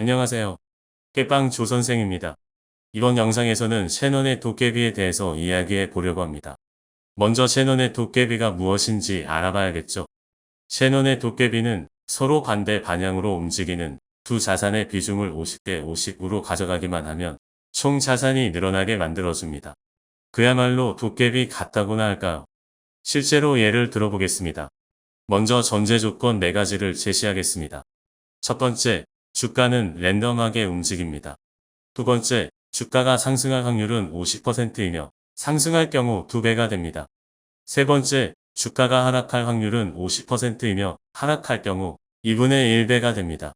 안녕하세요. 깨빵 조선생입니다. 이번 영상에서는 셰넌의 도깨비에 대해서 이야기해 보려고 합니다. 먼저 셰넌의 도깨비가 무엇인지 알아봐야겠죠. 셰넌의 도깨비는 서로 반대 방향으로 움직이는 두 자산의 비중을 50대 50으로 가져가기만 하면 총 자산이 늘어나게 만들어줍니다. 그야말로 도깨비 같다고나 할까요? 실제로 예를 들어보겠습니다. 먼저 전제 조건 4가지를 제시하겠습니다. 첫 번째, 주가는 랜덤하게 움직입니다. 두 번째, 주가가 상승할 확률은 50%이며 상승할 경우 2배가 됩니다. 세 번째, 주가가 하락할 확률은 50%이며 하락할 경우 2분의 1배가 됩니다.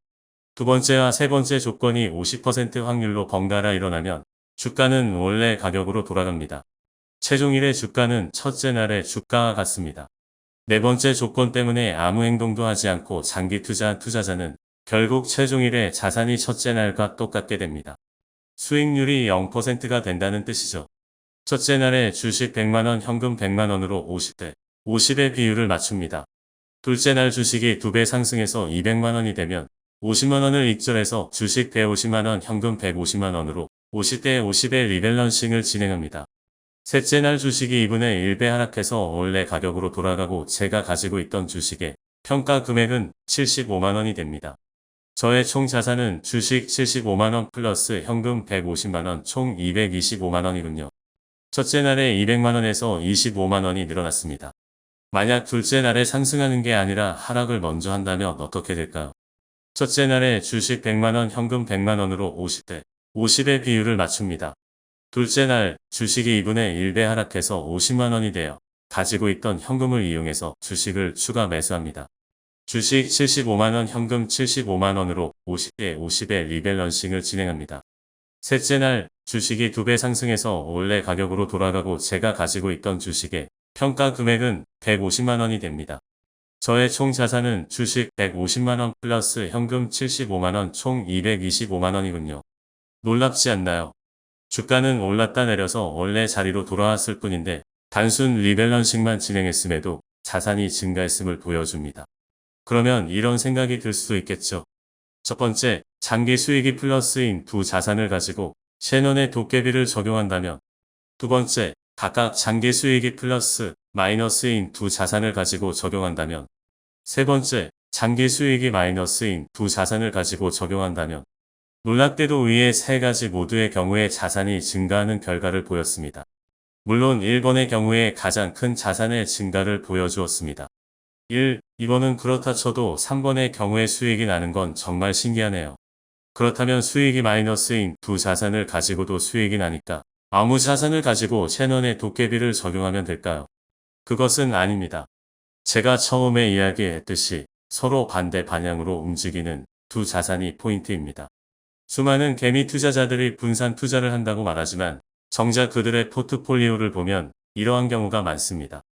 두 번째와 세 번째 조건이 50% 확률로 번갈아 일어나면 주가는 원래 가격으로 돌아갑니다. 최종일의 주가는 첫째 날의 주가와 같습니다. 네 번째 조건 때문에 아무 행동도 하지 않고 장기 투자한 투자자는 결국 최종일의 자산이 첫째 날과 똑같게 됩니다. 수익률이 0%가 된다는 뜻이죠. 첫째 날에 주식 100만원, 현금 100만원으로 50대, 50의 비율을 맞춥니다. 둘째 날 주식이 2배 상승해서 200만원이 되면 50만원을 익절해서 주식 150만원, 현금 150만원으로 50대 50의 리밸런싱을 진행합니다. 셋째 날 주식이 2분의 1배 하락해서 원래 가격으로 돌아가고 제가 가지고 있던 주식의 평가 금액은 75만원이 됩니다. 저의 총 자산은 주식 75만원 플러스 현금 150만원 총 225만원이군요. 첫째 날에 200만원에서 25만원이 늘어났습니다. 만약 둘째 날에 상승하는 게 아니라 하락을 먼저 한다면 어떻게 될까요? 첫째 날에 주식 100만원, 현금 100만원으로 50대 50의 비율을 맞춥니다. 둘째 날 주식이 2분의 1배 하락해서 50만원이 되어 가지고 있던 현금을 이용해서 주식을 추가 매수합니다. 주식 75만원, 현금 75만원으로 50대 50의 리밸런싱을 진행합니다. 셋째 날 주식이 2배 상승해서 원래 가격으로 돌아가고 제가 가지고 있던 주식의 평가 금액은 150만원이 됩니다. 저의 총 자산은 주식 150만원 플러스 현금 75만원 총 225만원이군요. 놀랍지 않나요? 주가는 올랐다 내려서 원래 자리로 돌아왔을 뿐인데 단순 리밸런싱만 진행했음에도 자산이 증가했음을 보여줍니다. 그러면 이런 생각이 들 수도 있겠죠. 첫 번째, 장기 수익이 플러스인 두 자산을 가지고 셰넌의 도깨비를 적용한다면, 두 번째, 각각 장기 수익이 플러스 마이너스인 두 자산을 가지고 적용한다면, 세 번째, 장기 수익이 마이너스인 두 자산을 가지고 적용한다면, 놀랍게도 위의 세 가지 모두의 경우에 자산이 증가하는 결과를 보였습니다. 물론 1번의 경우에 가장 큰 자산의 증가를 보여주었습니다. 2번은 그렇다 쳐도 3번의 경우에 수익이 나는 건 정말 신기하네요. 그렇다면 수익이 마이너스인 두 자산을 가지고도 수익이 나니까 아무 자산을 가지고 셰넌의 도깨비를 적용하면 될까요? 그것은 아닙니다. 제가 처음에 이야기했듯이 서로 반대 방향으로 움직이는 두 자산이 포인트입니다. 수많은 개미 투자자들이 분산 투자를 한다고 말하지만 정작 그들의 포트폴리오를 보면 이러한 경우가 많습니다.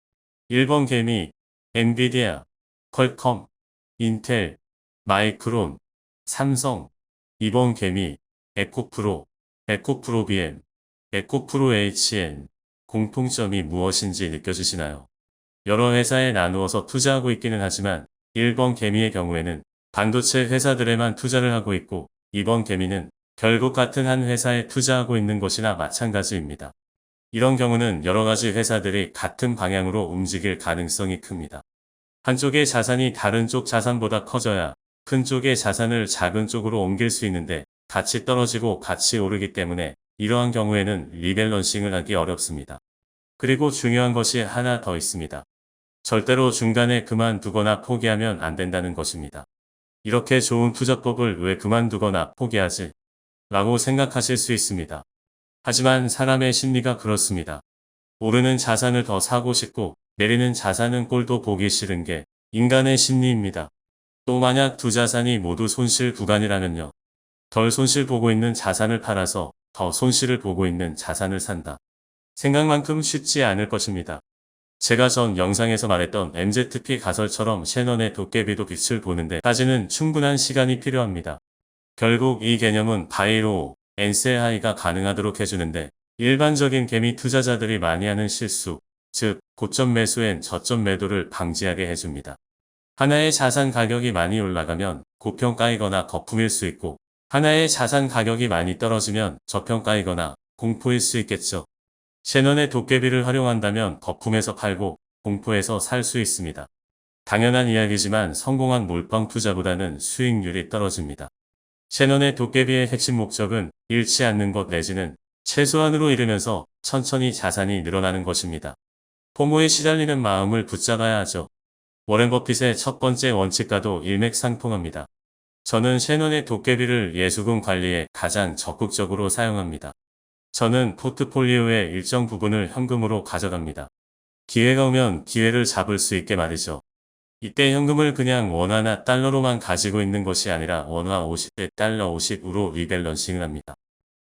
1번 개미, 엔비디아, 퀄컴, 인텔, 마이크론, 삼성. 2번 개미, 에코프로, 에코프로 BM, 에코프로 HN. 공통점이 무엇인지 느껴지시나요? 여러 회사에 나누어서 투자하고 있기는 하지만 1번 개미의 경우에는 반도체 회사들에만 투자를 하고 있고 2번 개미는 결국 같은 한 회사에 투자하고 있는 것이나 마찬가지입니다. 이런 경우는 여러 가지 회사들이 같은 방향으로 움직일 가능성이 큽니다. 한쪽의 자산이 다른 쪽 자산보다 커져야 큰 쪽의 자산을 작은 쪽으로 옮길 수 있는데 같이 떨어지고 같이 오르기 때문에 이러한 경우에는 리밸런싱을 하기 어렵습니다. 그리고 중요한 것이 하나 더 있습니다. 절대로 중간에 그만두거나 포기하면 안 된다는 것입니다. 이렇게 좋은 투자법을 왜 그만두거나 포기하지? 라고 생각하실 수 있습니다. 하지만 사람의 심리가 그렇습니다. 오르는 자산을 더 사고 싶고 내리는 자산은 꼴도 보기 싫은 게 인간의 심리입니다. 또 만약 두 자산이 모두 손실 구간이라면요. 덜 손실 보고 있는 자산을 팔아서 더 손실을 보고 있는 자산을 산다. 생각만큼 쉽지 않을 것입니다. 제가 전 영상에서 말했던 MZP 가설처럼 셰넌의 도깨비도 빛을 보는데 까지는 충분한 시간이 필요합니다. 결국 이 개념은 바이로 엔셀하이가 가능하도록 해주는데 일반적인 개미 투자자들이 많이 하는 실수, 즉 고점 매수엔 저점 매도를 방지하게 해줍니다. 하나의 자산 가격이 많이 올라가면 고평가이거나 거품일 수 있고 하나의 자산 가격이 많이 떨어지면 저평가이거나 공포일 수 있겠죠. 셰넌의 도깨비를 활용한다면 거품에서 팔고 공포에서 살 수 있습니다. 당연한 이야기지만 성공한 몰빵 투자보다는 수익률이 떨어집니다. 셰넌의 도깨비의 핵심 목적은 잃지 않는 것 내지는 최소한으로 잃으면서 천천히 자산이 늘어나는 것입니다. 포모에 시달리는 마음을 붙잡아야 하죠. 워렌 버핏의 첫 번째 원칙과도 일맥상통합니다. 저는 셰넌의 도깨비를 예수금 관리에 가장 적극적으로 사용합니다. 저는 포트폴리오의 일정 부분을 현금으로 가져갑니다. 기회가 오면 기회를 잡을 수 있게 말이죠. 이때 현금을 그냥 원화나 달러로만 가지고 있는 것이 아니라 원화 50에 달러 50으로 리밸런싱을 합니다.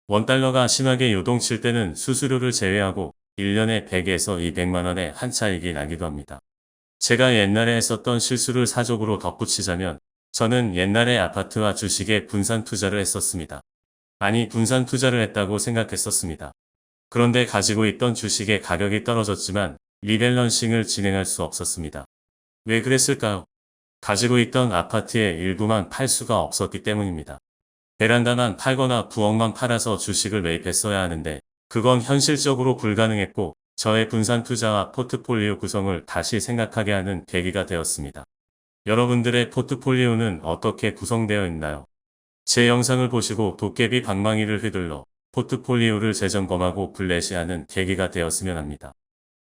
원달러가 심하게 요동칠 때는 수수료를 제외하고 1년에 100에서 200만 원의 한 차익이 나기도 합니다. 제가 옛날에 했었던 실수를 사족으로 덧붙이자면 저는 옛날에 아파트와 주식에 분산 투자를 했었습니다. 아니 분산 투자를 했다고 생각했었습니다. 그런데 가지고 있던 주식의 가격이 떨어졌지만 리밸런싱을 진행할 수 없었습니다. 왜 그랬을까요? 가지고 있던 아파트의 일부만 팔 수가 없었기 때문입니다. 베란다만 팔거나 부엌만 팔아서 주식을 매입했어야 하는데 그건 현실적으로 불가능했고 저의 분산 투자와 포트폴리오 구성을 다시 생각하게 하는 계기가 되었습니다. 여러분들의 포트폴리오는 어떻게 구성되어 있나요? 제 영상을 보시고 도깨비 방망이를 휘둘러 포트폴리오를 재점검하고 블레시하는 계기가 되었으면 합니다.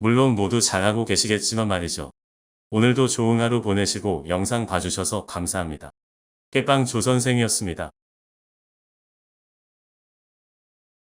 물론 모두 잘하고 계시겠지만 말이죠. 오늘도 좋은 하루 보내시고 영상 봐주셔서 감사합니다. 깨빵 조선생이었습니다.